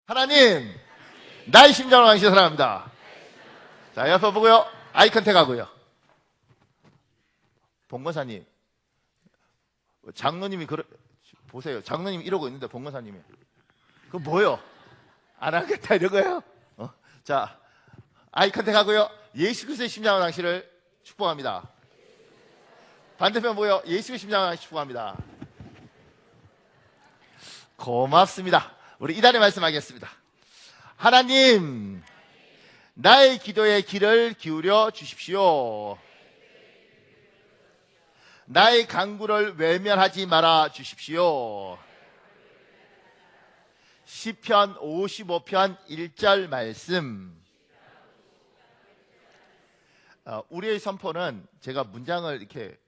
하나님, 나의 심장을 왕시에 사랑합니다. 자, 옆에 보고요. 아이 컨택 하고요. 봉건사님, 장로님이 보세요. 장로님이 이러고 있는데 봉건사님이 그거 뭐요? 안 하겠다 이러고요. 자, 아이 컨택 하고요. 예수 그리스도의 심장을 왕시를 축복합니다. 반대편 보여. 예수의 심장을 왕시 축복합니다. 고맙습니다. 우리 이달의 말씀하겠습니다. 하나님, 나의 기도에 귀를 기울여 주십시오. 나의 간구를 외면하지 말아 주십시오. 시편 55편 1절 말씀. 우리의 선포는 제가 문장을 이렇게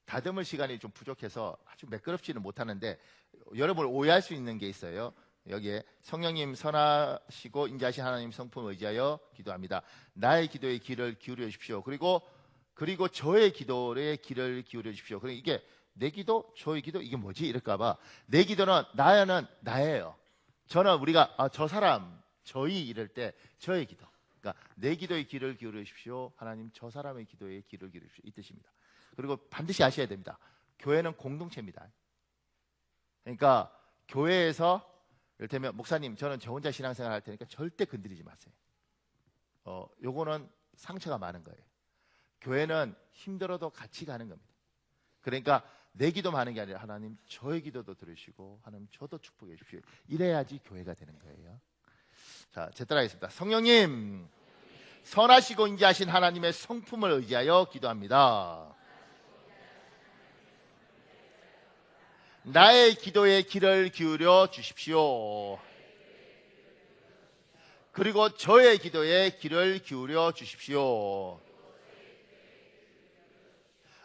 다듬을 시간이 좀 부족해서 아주 매끄럽지는 못하는데 여러분을 오해할 수 있는 게 있어요. 여기에 성령님 선하시고 인자하신 하나님 성품을 의지하여 기도합니다. 나의 기도에 귀를 기울여 주십시오. 그리고 저의 기도에 귀를 기울여 주십시오. 그러니까 이게 내 기도, 저의 기도, 이게 뭐지? 이럴까봐. 내 기도는 나예요. 저는 우리가 저 사람, 저희 이럴 때 저의 기도. 그러니까 내 기도에 귀를 기울여 주십시오. 하나님 저 사람의 기도에 귀를 기울여 주십시오. 이 뜻입니다. 그리고 반드시 아셔야 됩니다. 교회는 공동체입니다. 그러니까 교회에서 이를테면 목사님 저는 저 혼자 신앙생활 할 테니까 절대 건드리지 마세요. 요거는 상처가 많은 거예요. 교회는 힘들어도 같이 가는 겁니다. 그러니까 내 기도만 하는 게 아니라 하나님 저의 기도도 들으시고 하나님 저도 축복해 주십시오. 이래야지 교회가 되는 거예요. 자, 제 따라하겠습니다. 성령님, 선하시고 인자하신 하나님의 성품을 의지하여 기도합니다. 나의 기도에 귀를 기울여 주십시오. 그리고 저의 기도에 귀를 기울여 주십시오.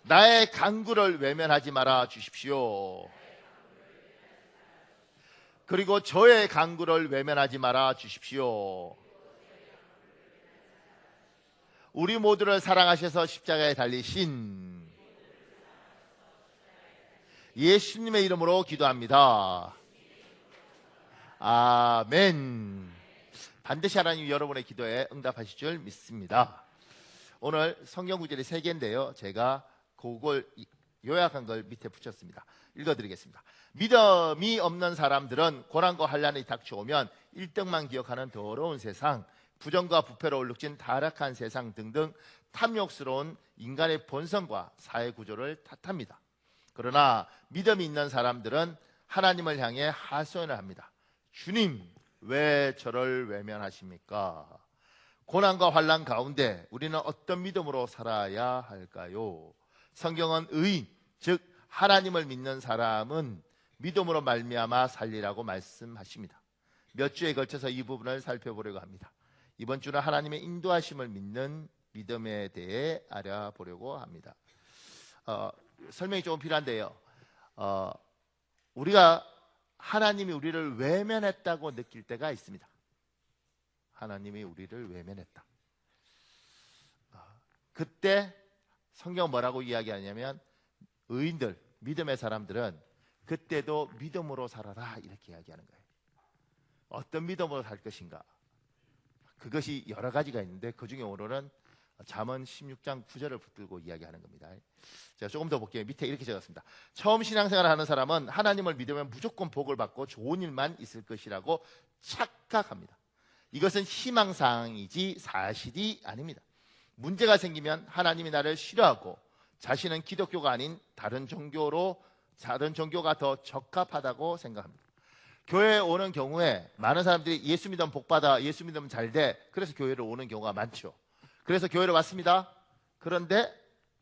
나의 간구를 외면하지 말아 주십시오. 그리고 저의 간구를 외면하지 말아 주십시오. 우리 모두를 사랑하셔서 십자가에 달리신 예수님의 이름으로 기도합니다. 아멘. 반드시 하나님 여러분의 기도에 응답하실 줄 믿습니다. 오늘 성경 구절이 3개인데요. 제가 그걸 요약한 걸 밑에 붙였습니다. 읽어드리겠습니다. 믿음이 없는 사람들은 고난과 환난이 닥쳐오면 1등만 기억하는 더러운 세상, 부정과 부패로 얼룩진 타락한 세상 등등 탐욕스러운 인간의 본성과 사회구조를 탓합니다. 그러나 믿음이 있는 사람들은 하나님을 향해 하소연을 합니다. 주님, 왜 저를 외면하십니까? 고난과 환난 가운데 우리는 어떤 믿음으로 살아야 할까요? 성경은 의인, 즉 하나님을 믿는 사람은 믿음으로 말미암아 살리라고 말씀하십니다. 몇 주에 걸쳐서 이 부분을 살펴보려고 합니다. 이번 주는 하나님의 인도하심을 믿는 믿음에 대해 알아보려고 합니다. 설명이 조금 필요한데요. 우리가 하나님이 우리를 외면했다고 느낄 때가 있습니다. 하나님이 우리를 외면했다. 그때 성경 뭐라고 이야기하냐면 의인들, 믿음의 사람들은 그때도 믿음으로 살아라 이렇게 이야기하는 거예요. 어떤 믿음으로 살 것인가? 그것이 여러 가지가 있는데 그 중에 오늘은 잠언 16장 9절을 붙들고 이야기하는 겁니다. 제가 조금 더 볼게요. 밑에 이렇게 적었습니다. 처음 신앙생활을 하는 사람은 하나님을 믿으면 무조건 복을 받고 좋은 일만 있을 것이라고 착각합니다. 이것은 희망사항이지 사실이 아닙니다. 문제가 생기면 하나님이 나를 싫어하고 자신은 기독교가 아닌 다른 종교가 더 적합하다고 생각합니다. 교회에 오는 경우에 많은 사람들이 예수 믿으면 복받아, 예수 믿으면 잘돼, 그래서 교회를 오는 경우가 많죠. 그래서 교회를 왔습니다. 그런데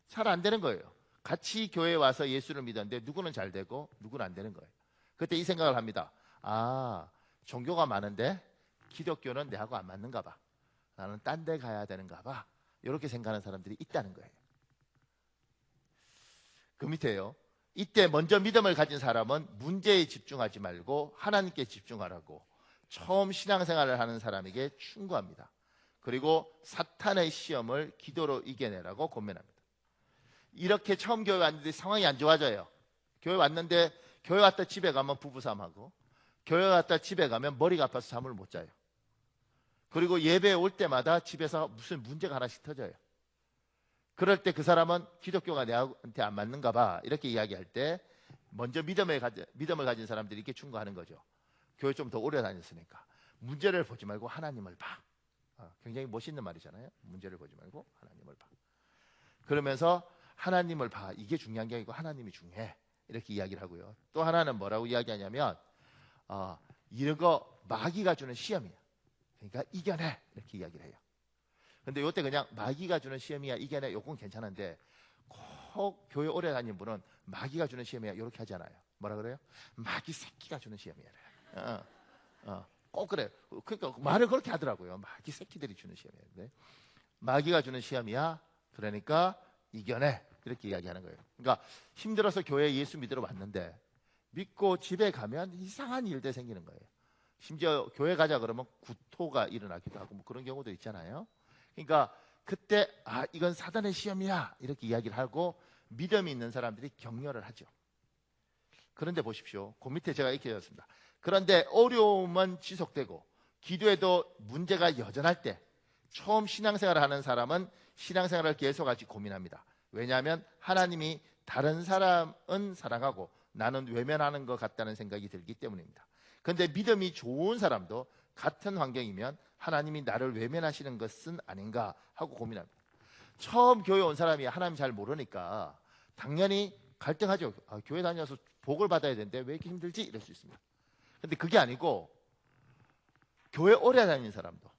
잘 안 되는 거예요. 같이 교회에 와서 예수를 믿었는데 누구는 잘 되고 누구는 안 되는 거예요. 그때 이 생각을 합니다. 종교가 많은데 기독교는 내하고 안 맞는가 봐. 나는 딴 데 가야 되는가 봐. 이렇게 생각하는 사람들이 있다는 거예요. 그 밑에요. 이때 먼저 믿음을 가진 사람은 문제에 집중하지 말고 하나님께 집중하라고 처음 신앙생활을 하는 사람에게 충고합니다. 그리고 사탄의 시험을 기도로 이겨내라고 권면합니다. 이렇게 처음 교회 왔는데 상황이 안 좋아져요. 교회 왔는데 교회 왔다 집에 가면 부부싸움하고, 교회 갔다 집에 가면 머리가 아파서 잠을 못 자요. 그리고 예배에 올 때마다 집에서 무슨 문제가 하나씩 터져요. 그럴 때 그 사람은 기독교가 내한테 안 맞는가 봐 이렇게 이야기할 때 먼저 믿음을 가진 사람들이 이렇게 충고하는 거죠. 교회 좀 더 오래 다녔으니까 문제를 보지 말고 하나님을 봐. 굉장히 멋있는 말이잖아요. 문제를 보지 말고 하나님을 봐. 그러면서 하나님을 봐. 이게 중요한 게 아니고 하나님이 중요해. 이렇게 이야기를 하고요. 또 하나는 뭐라고 이야기하냐면 이런 거 마귀가 주는 시험이야. 그러니까 이겨내. 이렇게 이야기를 해요. 근데 요때 그냥 마귀가 주는 시험이야 이겨내. 요건 괜찮은데 꼭 교회 오래 다닌 분은 마귀가 주는 시험이야 이렇게 하잖아요. 뭐라 그래요? 마귀 새끼가 주는 시험이야. 꼭 그래요. 그러니까 말을 그렇게 하더라고요. 마귀 새끼들이 주는 시험이야. 마귀가 주는 시험이야. 그러니까 이겨내. 이렇게 이야기하는 거예요. 그러니까 힘들어서 교회에 예수 믿으러 왔는데 믿고 집에 가면 이상한 일들 생기는 거예요. 심지어 교회 가자 그러면 구토가 일어나기도 하고 뭐 그런 경우도 있잖아요. 그러니까 그때 이건 사단의 시험이야 이렇게 이야기를 하고 믿음이 있는 사람들이 격려를 하죠. 그런데 보십시오. 그 밑에 제가 이렇게 적었습니다. 그런데 어려움은 지속되고 기도에도 문제가 여전할 때 처음 신앙생활을 하는 사람은 신앙생활을 계속할지 고민합니다. 왜냐하면 하나님이 다른 사람은 사랑하고 나는 외면하는 것 같다는 생각이 들기 때문입니다. 그런데 믿음이 좋은 사람도 같은 환경이면 하나님이 나를 외면하시는 것은 아닌가 하고 고민합니다. 처음 교회 온 사람이 하나님 잘 모르니까 당연히 갈등하죠. 교회 다녀서 복을 받아야 되는데 왜 이렇게 힘들지? 이럴 수 있습니다. 근데 그게 아니고 교회 오래 다니는 사람도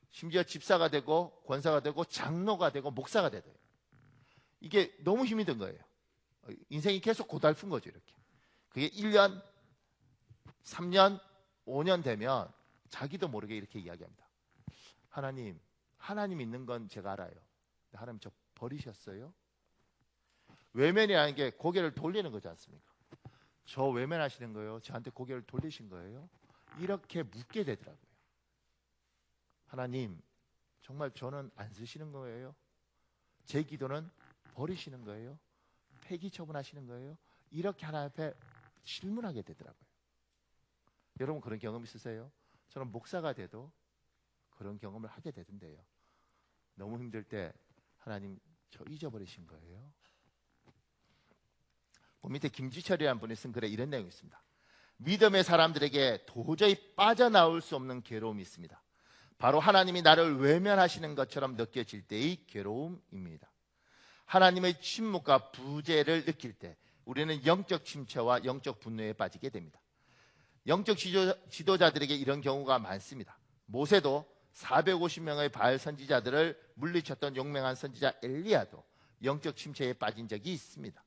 심지어 집사가 되고 권사가 되고 장로가 되고 목사가 돼요. 이게 너무 힘이 든 거예요. 인생이 계속 고달픈 거죠. 이렇게 그게 1년 3년 5년 되면 자기도 모르게 이렇게 이야기합니다. 하나님 있는 건 제가 알아요. 하나님 저 버리셨어요? 외면이라는 게 고개를 돌리는 거지 않습니까? 저 외면하시는 거예요? 저한테 고개를 돌리신 거예요? 이렇게 묻게 되더라고요. 하나님 정말 저는 안 쓰시는 거예요? 제 기도는 버리시는 거예요? 폐기 처분하시는 거예요? 이렇게 하나님 앞에 질문하게 되더라고요. 여러분 그런 경험 있으세요? 저는 목사가 돼도 그런 경험을 하게 되던데요. 너무 힘들 때 하나님 저 잊어버리신 거예요? 그 밑에 김지철이라는 분이 쓴 글에 이런 내용이 있습니다. 믿음의 사람들에게 도저히 빠져나올 수 없는 괴로움이 있습니다. 바로 하나님이 나를 외면하시는 것처럼 느껴질 때의 괴로움입니다. 하나님의 침묵과 부재를 느낄 때 우리는 영적 침체와 영적 분노에 빠지게 됩니다. 영적 지도자들에게 이런 경우가 많습니다. 모세도 450명의 바알 선지자들을 물리쳤던 용맹한 선지자 엘리야도 영적 침체에 빠진 적이 있습니다.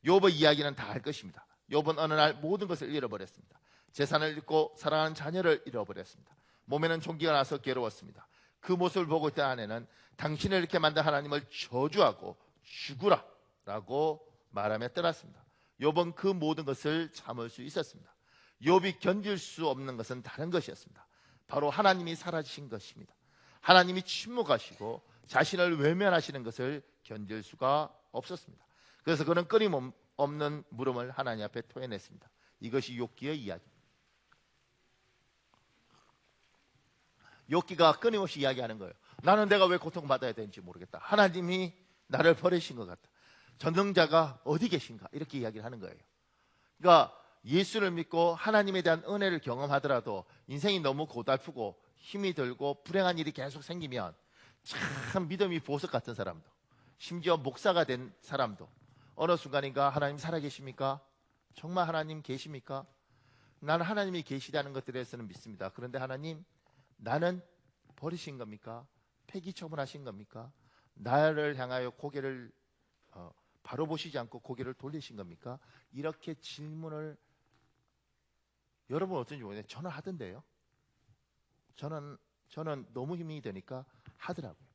욥의 이야기는 다 알 것입니다. 욥은 어느 날 모든 것을 잃어버렸습니다. 재산을 잃고 사랑하는 자녀를 잃어버렸습니다. 몸에는 종기가 나서 괴로웠습니다. 그 모습을 보고 있던 아내는 당신을 이렇게 만든 하나님을 저주하고 죽으라 라고 말하며 떠났습니다. 욥은 그 모든 것을 참을 수 있었습니다. 욥이 견딜 수 없는 것은 다른 것이었습니다. 바로 하나님이 사라지신 것입니다. 하나님이 침묵하시고 자신을 외면하시는 것을 견딜 수가 없었습니다. 그래서 그는 끊임없는 물음을 하나님 앞에 토해냈습니다. 이것이 욥기의 이야기입니다. 욥기가 끊임없이 이야기하는 거예요. 나는 내가 왜 고통받아야 되는지 모르겠다. 하나님이 나를 버리신 것 같다. 전능자가 어디 계신가? 이렇게 이야기를 하는 거예요. 그러니까 예수를 믿고 하나님에 대한 은혜를 경험하더라도 인생이 너무 고달프고 힘이 들고 불행한 일이 계속 생기면 참 믿음이 보석 같은 사람도 심지어 목사가 된 사람도 어느 순간인가 하나님 살아계십니까? 정말 하나님 계십니까? 나는 하나님이 계시다는 것들에 대해서는 믿습니다. 그런데 하나님 나는 버리신 겁니까? 폐기 처분하신 겁니까? 나를 향하여 고개를 바로 보시지 않고 고개를 돌리신 겁니까? 이렇게 질문을 여러분 어떤지 모르겠는데 저는 하던데요. 저는 너무 힘이 되니까 하더라고요.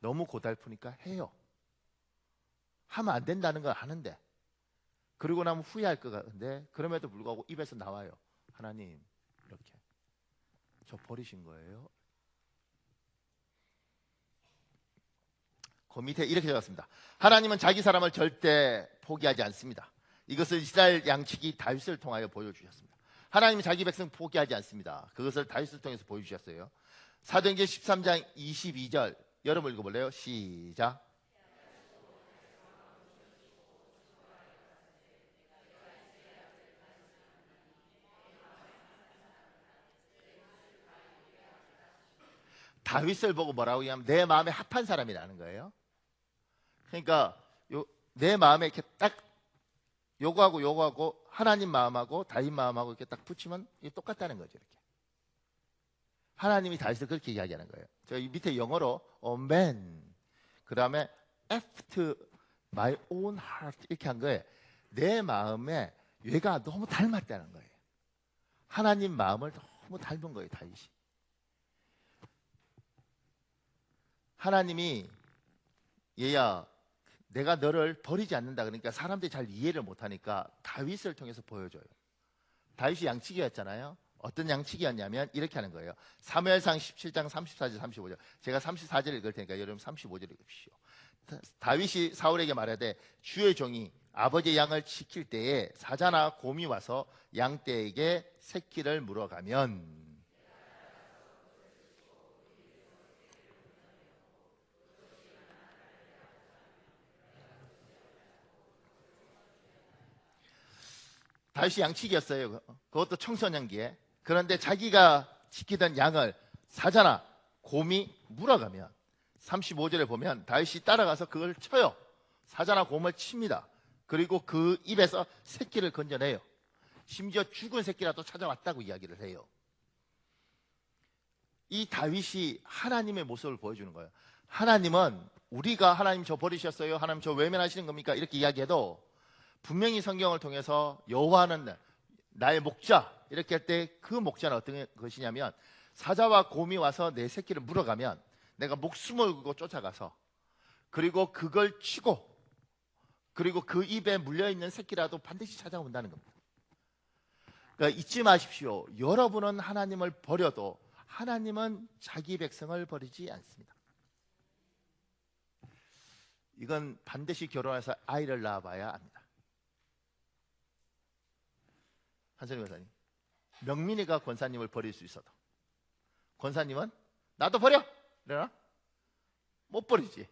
너무 고달프니까 해요. 하면 안 된다는 걸 아는데 그러고 나면 후회할 것 같은데 그럼에도 불구하고 입에서 나와요. 하나님 이렇게 저 버리신 거예요? 그 밑에 이렇게 적었습니다. 하나님은 자기 사람을 절대 포기하지 않습니다. 이것을 이스라엘 양치기 다윗을 통하여 보여주셨습니다. 하나님이 자기 백성 포기하지 않습니다. 그것을 다윗을 통해서 보여주셨어요. 사도행전 13장 22절 여러분 읽어볼래요? 시작. 다윗을 보고 뭐라고 하냐면 내 마음에 합한 사람이라는 거예요. 그러니까 내 마음에 이렇게 딱 요거하고 하나님 마음하고 다윗 마음하고 이렇게 딱 붙이면 이게 똑같다는 거죠. 이렇게 하나님이 다윗을 그렇게 이야기하는 거예요. 저희 밑에 영어로 amen 그 다음에 after my own heart 이렇게 한 거예요. 내 마음에 얘가 너무 닮았다는 거예요. 하나님 마음을 너무 닮은 거예요. 다윗이. 하나님이 얘야 내가 너를 버리지 않는다 그러니까 사람들이 잘 이해를 못하니까 다윗을 통해서 보여줘요. 다윗이 양치기였잖아요. 어떤 양치기였냐면 이렇게 하는 거예요. 사무엘상 17장 34절 35절 제가 34절 읽을 테니까 여러분 35절 읽으십시오. 다윗이 사울에게 말하되 주의 종이 아버지의 양을 지킬 때에 사자나 곰이 와서 양떼에게 새끼를 물어가면 다윗이 양치기였어요. 그것도 청소년기에. 그런데 자기가 지키던 양을 사자나 곰이 물어가면 35절에 보면 다윗이 따라가서 그걸 쳐요. 사자나 곰을 칩니다. 그리고 그 입에서 새끼를 건져내요. 심지어 죽은 새끼라도 찾아왔다고 이야기를 해요. 이 다윗이 하나님의 모습을 보여주는 거예요. 하나님은 우리가 하나님 저 버리셨어요? 하나님 저 외면하시는 겁니까? 이렇게 이야기해도 분명히 성경을 통해서 여호와는 나의 목자 이렇게 할 때 그 목자는 어떤 것이냐면 사자와 곰이 와서 내 새끼를 물어가면 내가 목숨을 걸고 쫓아가서 그리고 그걸 치고 그리고 그 입에 물려있는 새끼라도 반드시 찾아온다는 겁니다. 그러니까 잊지 마십시오. 여러분은 하나님을 버려도 하나님은 자기 백성을 버리지 않습니다. 이건 반드시 결혼해서 아이를 낳아봐야 압니다. 한선희 권사님, 명민이가 권사님을 버릴 수 있어도 권사님은 나도 버려! 이러나? 못 버리지.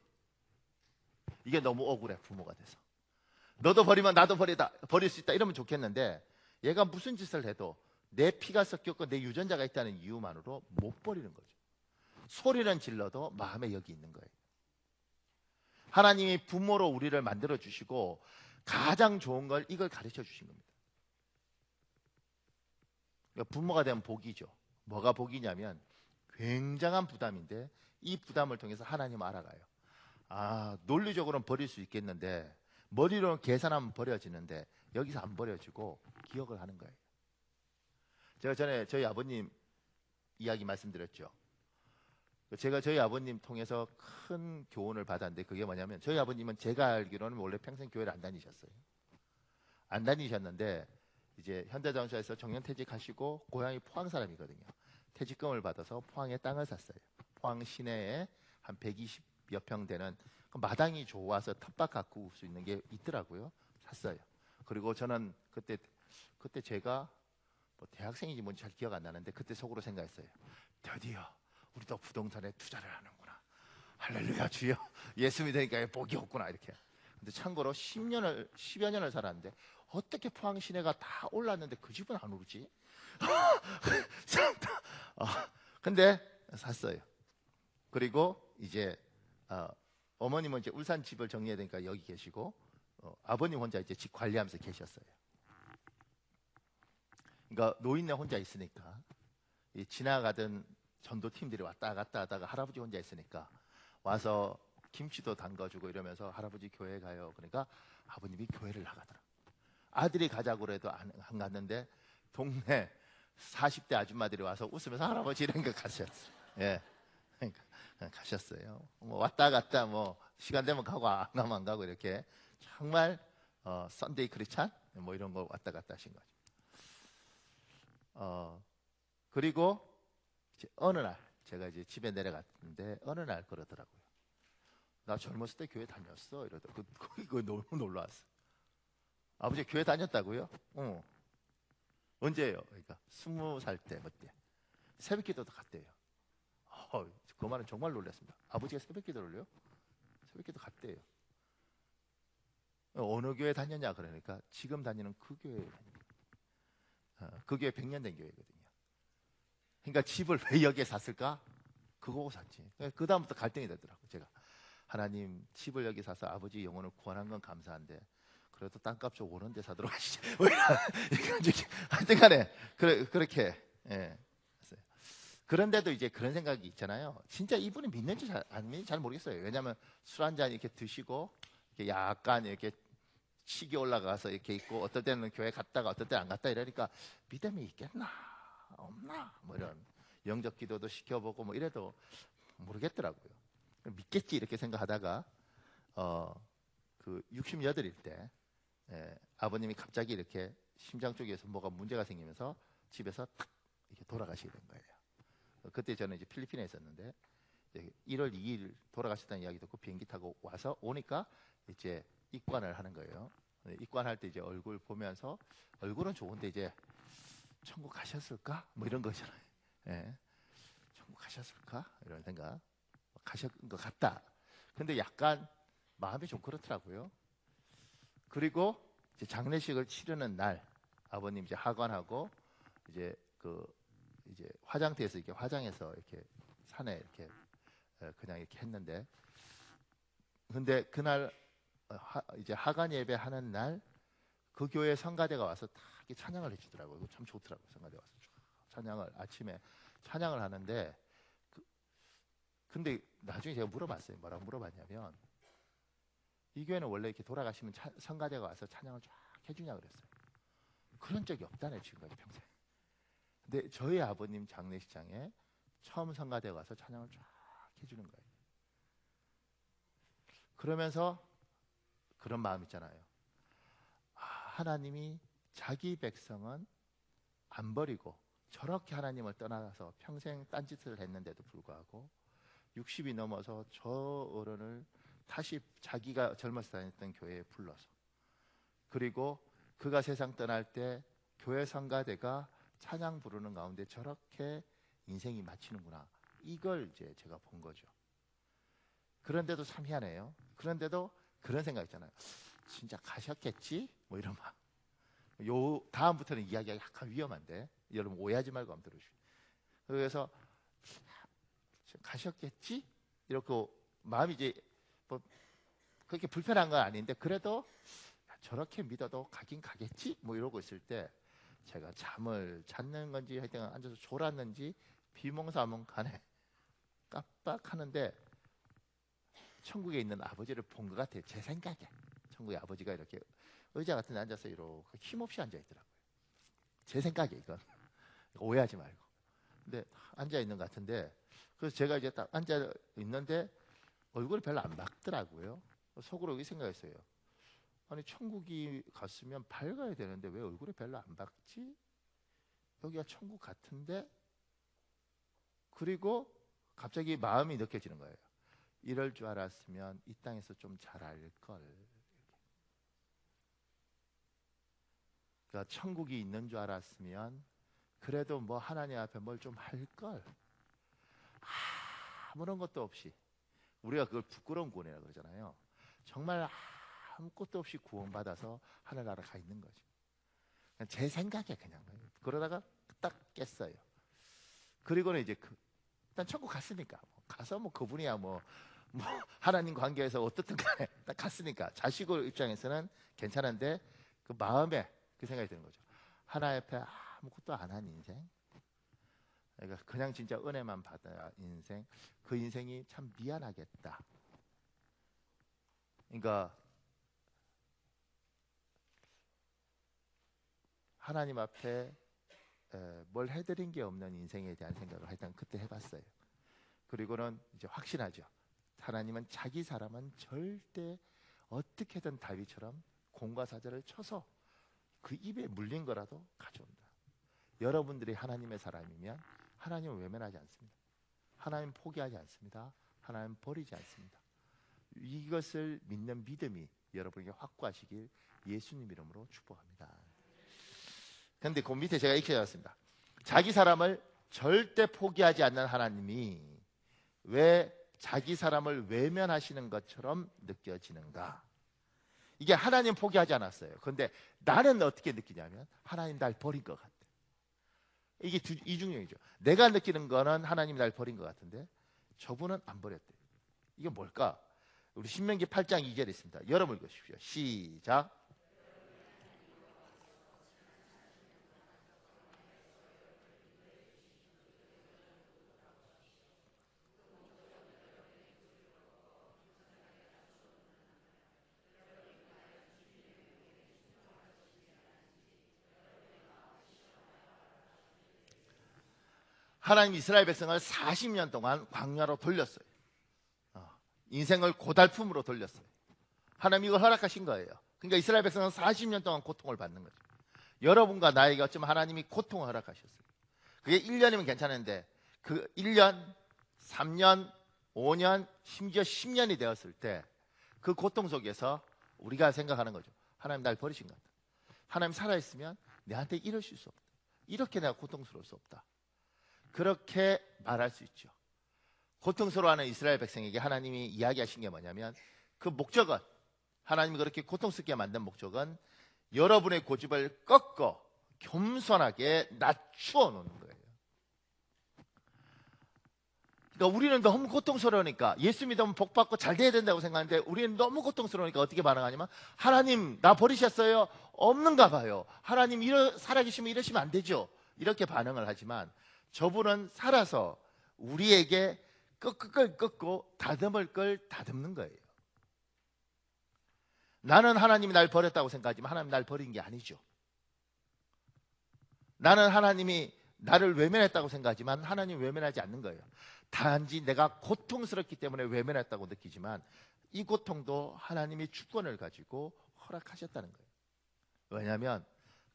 이게 너무 억울해. 부모가 돼서 너도 버리면 나도 버릴 수 있다 이러면 좋겠는데 얘가 무슨 짓을 해도 내 피가 섞였고 내 유전자가 있다는 이유만으로 못 버리는 거죠. 소리는 질러도 마음에 여기 있는 거예요. 하나님이 부모로 우리를 만들어 주시고 가장 좋은 걸 이걸 가르쳐 주신 겁니다. 그러니까 부모가 되면 복이죠. 뭐가 복이냐면 굉장한 부담인데 이 부담을 통해서 하나님 알아가요. 아, 논리적으로는 버릴 수 있겠는데 머리로는 계산하면 버려지는데 여기서 안 버려지고 기억을 하는 거예요. 제가 전에 저희 아버님 이야기 말씀드렸죠. 제가 저희 아버님 통해서 큰 교훈을 받았는데 그게 뭐냐면 저희 아버님은 제가 알기로는 원래 평생 교회를 안 다니셨어요. 안 다니셨는데 이제 현대자동차에서 정년퇴직하시고 고향이 포항 사람이거든요. 퇴직금을 받아서 포항에 땅을 샀어요. 포항 시내에 한 120여 평 되는 마당이 좋아서 텃밭 가꿀 수 있는 게 있더라고요. 샀어요. 그리고 저는 그때 제가 뭐 대학생인지 뭔지 잘 기억 안 나는데 그때 속으로 생각했어요. 드디어 우리도 부동산에 투자를 하는구나. 할렐루야 주여. 예수 믿으니까 복이 없구나 이렇게. 근데 참고로 10여 년을 살았는데 어떻게 포항 시내가 다 올랐는데 그 집은 안 오르지? 근데 샀어요. 그리고 이제 어머님은 이제 울산 집을 정리해야 되니까 여기 계시고 아버님 혼자 이제 집 관리하면서 계셨어요. 그러니까 노인네 혼자 있으니까 이 지나가던 전도팀들이 왔다 갔다 하다가 할아버지 혼자 있으니까 와서 김치도 담가주고 이러면서 할아버지 교회 가요. 그러니까 아버님이 교회를 나가더라. 아들이 가자고 해도 안 갔는데 동네 40대 아줌마들이 와서 웃으면서 할아버지 이런 거 가셨어요. 예, 그러니까 가셨어요. 뭐 왔다 갔다 뭐 시간 되면 가고 안 가면 안 가고 이렇게 정말 썬데이 크리스찬 뭐 이런 거 왔다 갔다 하신 거죠. 그리고 이제 어느 날 제가 이제 집에 내려갔는데 어느 날 그러더라고요. 나 젊었을 때 교회 다녔어 이러더라고. 그거 너무 놀라웠어. 아버지 교회 다녔다고요? 응. 언제예요? 그러니까 20살 때, 그때 새벽 기도도 갔대요. 그 말은 정말 놀랐습니다. 아버지가 새벽 기도를 올려요? 새벽 기도 갔대요. 어느 교회 다녔냐 그러니까 지금 다니는 그 교회에 다닙니다. 그 교회 100년 된 교회거든요. 그러니까 집을 왜 여기에 샀을까? 그거 보고 샀지. 그 다음부터 갈등이 되더라고요. 제가 하나님 집을 여기 사서 아버지 영혼을 구원한 건 감사한데 그래도 땅값 좀 오는 데 사도록 하시죠. 하여튼 간에 그렇게 예. 그런데도 이제 그런 생각이 있잖아요. 진짜 이분이 믿는지 안 믿는지 잘 모르겠어요. 왜냐하면 술 한 잔 이렇게 드시고 이렇게 약간 이렇게 치기 올라가서 이렇게 있고 어떨 때는 교회 갔다가 어떨 때는 안 갔다 이러니까 믿음이 있겠나 없나 뭐 이런 영적 기도도 시켜보고 뭐 이래도 모르겠더라고요. 믿겠지 이렇게 생각하다가 그 68일 때 아버님이 갑자기 이렇게 심장 쪽에서 뭐가 문제가 생기면서 집에서 탁 이렇게 돌아가시게 된 거예요. 그때 저는 이제 필리핀에 있었는데 1월 2일 돌아가셨다는 이야기 듣고 비행기 타고 와서 오니까 이제 입관을 하는 거예요. 입관할 때 이제 얼굴 보면서 얼굴은 좋은데 이제 천국 가셨을까? 뭐 이런 거잖아요. 예. 천국 가셨을까? 이런 생각. 가셨던 것 같다. 근데 약간 마음이 좀 그렇더라고요. 그리고 이제 장례식을 치르는 날 아버님 이제 하관하고 이제 이제 화장대에서 이렇게 화장해서 이렇게 산에 이렇게 그냥 이렇게 했는데 근데 그날 이제 하관 예배 하는 날 그 교회 성가대가 와서 다 이렇게 찬양을 해주더라고요. 이거 참 좋더라고요. 성가대 와서 찬양을 아침에 찬양을 하는데 근데 나중에 제가 물어봤어요. 뭐라고 물어봤냐면 이 교회는 원래 이렇게 돌아가시면 성가대가 와서 찬양을 쫙 해주냐 그랬어요. 그런 적이 없다네 지금까지 평생. 근데 저희 아버님 장례식장에 처음 성가대가 와서 찬양을 쫙 해주는 거예요. 그러면서 그런 마음 있잖아요. 하나님이 자기 백성은 안 버리고 저렇게 하나님을 떠나서 평생 딴짓을 했는데도 불구하고 60이 넘어서 저 어른을 다시 자기가 젊어서 다녔던 교회에 불러서 그리고 그가 세상 떠날 때 교회 성가대가 찬양 부르는 가운데 저렇게 인생이 마치는구나. 이걸 이제 제가 본 거죠. 그런데도 참 희한해요. 그런데도 그런 생각 있잖아요. 진짜 가셨겠지? 뭐 이런 막. 요 다음부터는 이야기가 약간 위험한데 여러분 오해하지 말고 한번 들어주세요. 그래서 가셨겠지? 이렇게 마음이 이제 뭐 그렇게 불편한 건 아닌데 그래도 저렇게 믿어도 가긴 가겠지? 뭐 이러고 있을 때 제가 잠을 잤는 건지 하여튼 앉아서 졸았는지 비몽사몽간에 깜빡하는데 천국에 있는 아버지를 본 것 같아요. 제 생각에 천국의 아버지가 이렇게 의자 같은 데 앉아서 이렇게 힘없이 앉아 있더라고요. 제 생각에 이건 오해하지 말고. 근데 앉아 있는 것 같은데 그래서 제가 이제 딱 앉아 있는데 얼굴이 별로 안 밝더라고요. 속으로 이 생각했어요. 아니 천국이 갔으면 밝아야 되는데 왜 얼굴이 별로 안 밝지? 여기가 천국 같은데? 그리고 갑자기 마음이 느껴지는 거예요. 이럴 줄 알았으면 이 땅에서 좀 잘 알걸. 그러니까 천국이 있는 줄 알았으면 그래도 뭐 하나님 앞에 뭘 좀 할걸. 아무런 것도 없이 우리가 그걸 부끄러운 구원이라고 그러잖아요. 정말 아무것도 없이 구원받아서 하늘나라 가 있는 거지. 제 생각에 그냥 그러다가 딱 깼어요. 그리고는 이제 일단 천국 갔으니까 가서 뭐 그분이야 뭐 하나님 관계에서 어떻든 간에 딱 갔으니까 자식의 입장에서는 괜찮은데 그 마음에 그 생각이 드는 거죠. 하나님 앞에 아무것도 안 한 인생, 그러니까 그냥 진짜 은혜만 받아야 인생, 그 인생이 참 미안하겠다. 그러니까 하나님 앞에 뭘 해드린 게 없는 인생에 대한 생각을 하여튼 그때 해봤어요. 그리고는 이제 확신하죠. 하나님은 자기 사람은 절대 어떻게든 다윗처럼 공과 사자를 쳐서 그 입에 물린 거라도 가져온다. 여러분들이 하나님의 사람이면 하나님을 외면하지 않습니다. 하나님 포기하지 않습니다. 하나님 버리지 않습니다. 이것을 믿는 믿음이 여러분에게 확고하시길 예수님 이름으로 축복합니다. 근데 그 밑에 제가 이렇게 적었습니다. 자기 사람을 절대 포기하지 않는 하나님이 왜 자기 사람을 외면하시는 것처럼 느껴지는가? 이게 하나님 포기하지 않았어요. 그런데 나는 어떻게 느끼냐면 하나님 날 버린 것 같아. 이게 이중용이죠. 내가 느끼는 거는 하나님이 날 버린 것 같은데 저분은 안 버렸대요. 이게 뭘까? 우리 신명기 8장 2절에 있습니다. 여러분 읽으십시오. 시작. 하나님 이스라엘 백성을 40년 동안 광야로 돌렸어요. 인생을 고달픔으로 돌렸어요. 하나님 이걸 허락하신 거예요. 그러니까 이스라엘 백성은 40년 동안 고통을 받는 거죠. 여러분과 나에게 어쩌면 하나님이 고통을 허락하셨어요. 그게 1년이면 괜찮은데 그 1년, 3년, 5년, 심지어 10년이 되었을 때 그 고통 속에서 우리가 생각하는 거죠. 하나님 날 버리신 것 같다. 하나님 살아있으면 내한테 이러실 수 없다. 이렇게 내가 고통스러울 수 없다. 그렇게 말할 수 있죠. 고통스러워하는 이스라엘 백성에게 하나님이 이야기하신 게 뭐냐면 그 목적은, 하나님이 그렇게 고통스럽게 만든 목적은 여러분의 고집을 꺾어 겸손하게 낮추어 놓는 거예요. 그러니까 우리는 너무 고통스러우니까, 예수 믿으면 복받고 잘 돼야 된다고 생각하는데 우리는 너무 고통스러우니까 어떻게 반응하냐면 하나님 나 버리셨어요? 없는가 봐요. 하나님 살아계시면 이러시면 안 되죠. 이렇게 반응을 하지만 저분은 살아서 우리에게 꺾을 걸 꺾고 다듬을 걸 다듬는 거예요. 나는 하나님이 날 버렸다고 생각하지만 하나님 날 버린 게 아니죠. 나는 하나님이 나를 외면했다고 생각하지만 하나님 외면하지 않는 거예요. 단지 내가 고통스럽기 때문에 외면했다고 느끼지만 이 고통도 하나님이 주권을 가지고 허락하셨다는 거예요. 왜냐하면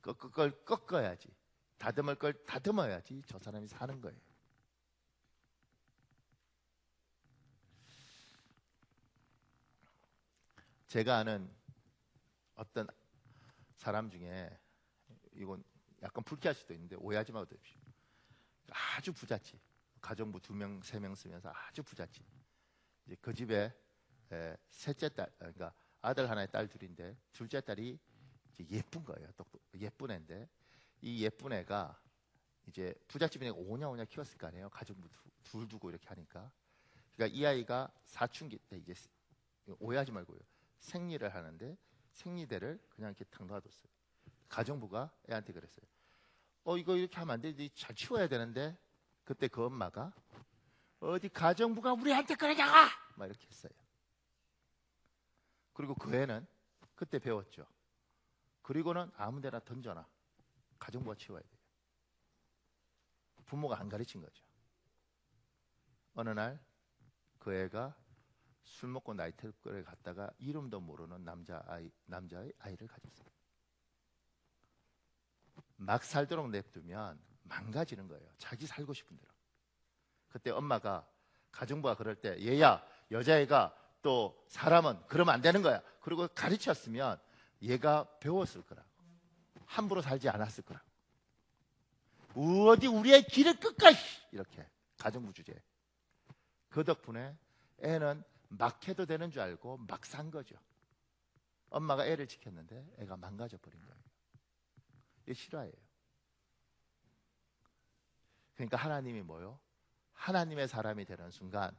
꺾을 걸 꺾어야지, 다듬을 걸 다듬어야지 저 사람이 사는 거예요. 제가 아는 어떤 사람 중에, 이건 약간 불쾌할 수도 있는데 오해하지 마도 됩시오. 아주 부잣집, 가정부 2명, 3명 쓰면서 아주 부잣집. 이제 그 집에 셋째 딸, 그러니까 아들 하나에 딸 둘인데 둘째 딸이 이제 예쁜 거예요. 예쁜 애인데 이 예쁜 애가 이제 부잣집이니까 오냐오냐 키웠을 거 아니에요. 가정부 둘 두고 이렇게 하니까. 그러니까 이 아이가 사춘기 때 이제, 오해하지 말고요, 생리를 하는데 생리대를 그냥 이렇게 탁 놔뒀어요. 가정부가 애한테 그랬어요. 이거 이렇게 하면 안 되지, 잘 치워야 되는데. 그때 그 엄마가 어디 가정부가 우리한테 그러냐가 막 이렇게 했어요. 그리고 그 애는 그때 배웠죠. 그리고는 아무데나 던져놔. 가정부가 치워야 돼요. 부모가 안 가르친 거죠. 어느 날 그 애가 술 먹고 나이트클럽에 갔다가 이름도 모르는 남자의 아이를 가졌어요. 막 살도록 냅두면 망가지는 거예요. 자기 살고 싶은 대로. 그때 엄마가, 가정부가 그럴 때 얘야, 여자애가 또 사람은 그러면 안 되는 거야. 그리고 가르쳤으면 얘가 배웠을 거라고. 함부로 살지 않았을 거라고. 어디 우리의 길을 끝까, 이렇게 가정부 주제. 그 덕분에 애는 막 해도 되는 줄 알고 막 산 거죠. 엄마가 애를 지켰는데 애가 망가져 버린 거예요. 이게 실화예요. 그러니까 하나님이 뭐요? 하나님의 사람이 되는 순간,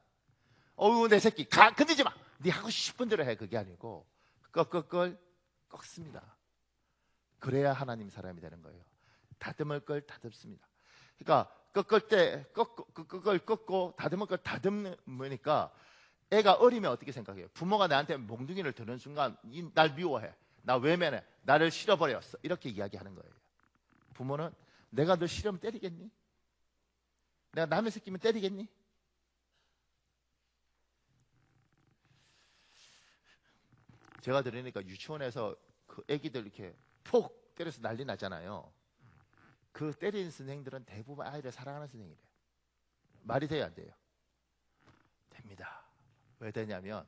내 새끼 건드지 마, 네 하고 싶은 대로 해, 그게 아니고 꺾습니다. 그래야 하나님 사람이 되는 거예요. 다듬을 걸 다듬습니다. 그러니까 꺾을 때 꺾고 다듬을 걸 다듬으니까 애가 어리면 어떻게 생각해요? 부모가 나한테 몽둥이를 드는 순간 날 미워해, 나 외면해, 나를 싫어버렸어, 이렇게 이야기하는 거예요. 부모는 내가 너 싫으면 때리겠니? 내가 남의 새끼면 때리겠니? 제가 들으니까 유치원에서 그 애기들 이렇게 폭 때려서 난리 나잖아요. 그 때리는 선생님들은 대부분 아이를 사랑하는 선생님이래요. 말이 돼요, 안 돼요? 됩니다. 왜 되냐면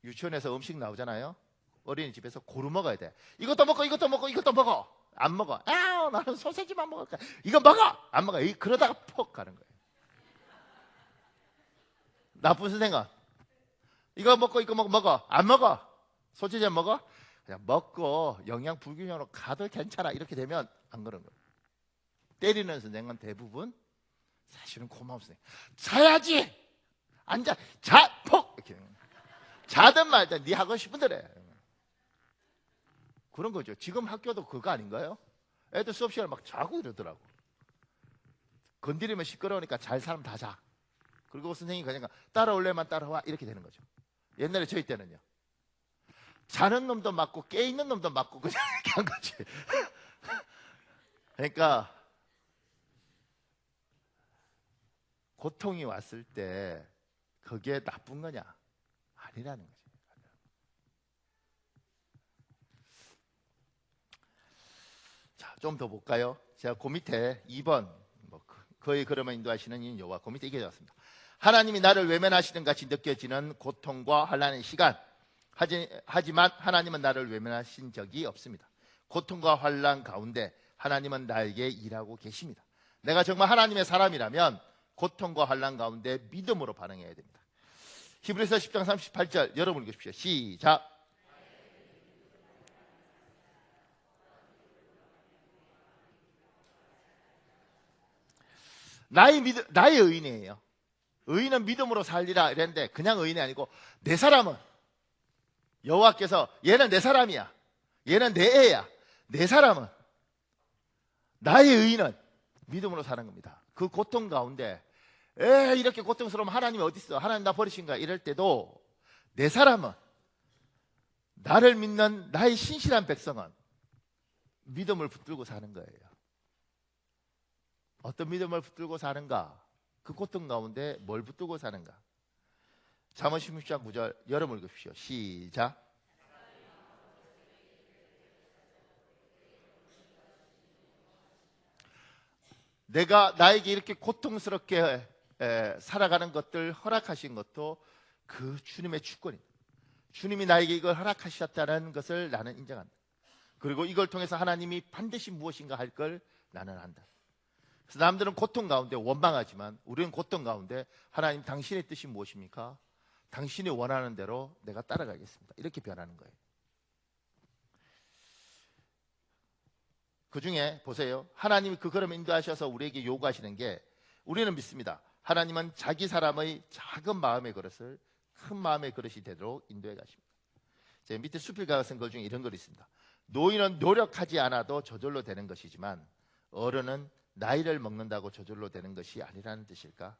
유치원에서 음식 나오잖아요. 어린이집에서 고루 먹어야 돼. 이것도 먹고 이것도 먹고 이것도 먹어. 안 먹어. 아, 나는 소세지만 먹을 거야. 이거 먹어. 안 먹어. 그러다가 퍽 가는 거예요. 나쁜 생각. 이거 먹고 이거 먹어. 안 먹어. 소시지 안 먹어? 그냥 먹고 영양 불균형으로 가도 괜찮아. 이렇게 되면 안 그런 거예요. 때리는 선생은 대부분 사실은 고마운 선생. 자야지. 앉아. 자. 폭. 이렇게. 자든 말든 네 하고 싶은 대로 해. 그런 거죠. 지금 학교도 그거 아닌가요? 애들 수업 시간에 막 자고 이러더라고. 건드리면 시끄러우니까 잘 사람 다 자. 그리고 선생님이 그냥 따라올래만 따라와 이렇게 되는 거죠. 옛날에 저희 때는요. 자는 놈도 맞고 깨 있는 놈도 맞고 그냥 이렇게 한 거지. 그러니까 고통이 왔을 때 그게 나쁜 거냐? 아니라는 거지. 자, 좀 더 볼까요? 제가 그 밑에 2번 거의 걸음을 인도하시는 인요와 그 밑에 이게 적었습니다. 하나님이 나를 외면하시는 같이 느껴지는 고통과 환난의 시간. 하지만 하나님은 나를 외면하신 적이 없습니다. 고통과 환난 가운데 하나님은 나에게 일하고 계십니다. 내가 정말 하나님의 사람이라면 고통과 환난 가운데 믿음으로 반응해야 됩니다. 히브리서 10장 38절 여러분 읽으십시오. 시작. 나의 의인이에요. 의인은 믿음으로 살리라 이랬는데 그냥 의인이 아니고 내 사람은 여호와께서 얘는 내 사람이야. 얘는 내 애야. 내 사람은 나의 의인은 믿음으로 사는 겁니다. 그 고통 가운데 이렇게 고통스러우면 하나님이 어디 있어? 하나님 나 버리신 거야? 이럴 때도 내 사람은 나를 믿는 나의 신실한 백성은 믿음을 붙들고 사는 거예요. 어떤 믿음을 붙들고 사는가? 그 고통 가운데 뭘 붙들고 사는가? 잠언 16장 9절 여러분 읽으십시오. 시작. 내가 나에게 이렇게 고통스럽게 살아가는 것들 허락하신 것도 그 주님의 주권입니다. 주님이 나에게 이걸 허락하셨다는 것을 나는 인정한다. 그리고 이걸 통해서 하나님이 반드시 무엇인가 할 걸 나는 안다. 그래서 남들은 고통 가운데 원망하지만 우리는 고통 가운데 하나님 당신의 뜻이 무엇입니까? 당신이 원하는 대로 내가 따라가겠습니다. 이렇게 변하는 거예요. 그 중에 보세요. 하나님이 그 걸음 인도하셔서 우리에게 요구하시는 게 우리는 믿습니다. 하나님은 자기 사람의 작은 마음의 그릇을 큰 마음의 그릇이 되도록 인도해 가십니다. 제 밑에 수필가가 쓴 글 중에 이런 글이 있습니다. 노인은 노력하지 않아도 저절로 되는 것이지만 어른은 나이를 먹는다고 저절로 되는 것이 아니라는 뜻일까?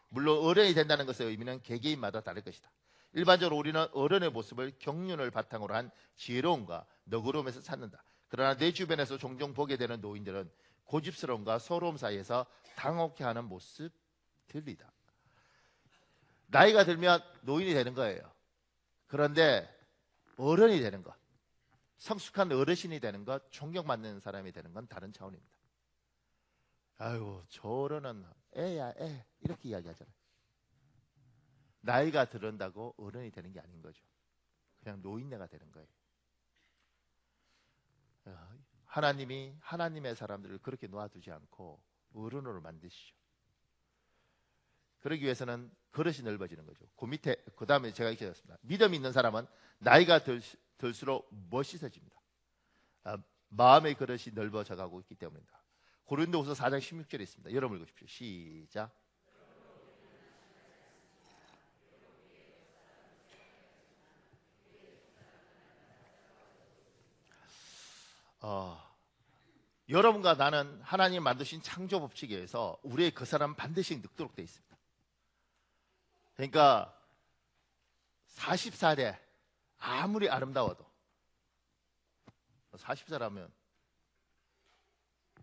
물론 어른이 된다는 것의 의미는 개개인마다 다를 것이다. 일반적으로 우리는 어른의 모습을 경륜을 바탕으로 한 지혜로움과 너그러움에서 찾는다. 그러나 내 주변에서 종종 보게 되는 노인들은 고집스러움과 서러움 사이에서 당혹해하는 모습들이다. 나이가 들면 노인이 되는 거예요. 그런데 어른이 되는 것, 성숙한 어르신이 되는 것, 존경받는 사람이 되는 건 다른 차원입니다. 아유, 저 어른은 애야 애 이렇게 이야기하잖아요. 나이가 들은다고 어른이 되는 게 아닌 거죠. 그냥 노인네가 되는 거예요. 하나님이 하나님의 사람들을 그렇게 놓아두지 않고 어른으로 만드시죠. 그러기 위해서는 그릇이 넓어지는 거죠. 그 밑에 그 다음에 제가 이렇게 했습니다. 믿음 있는 사람은 나이가 들수록 멋있어집니다. 마음의 그릇이 넓어져 가고 있기 때문입니다. 고린도후서 4장 16절에 있습니다. 여러분 읽으십시오. 시작. 여러분과 나는 하나님 만드신 창조 법칙에 의해서 우리의 그 사람은 반드시 늙도록 되어 있습니다. 그러니까 40살에 아무리 아름다워도 40살하면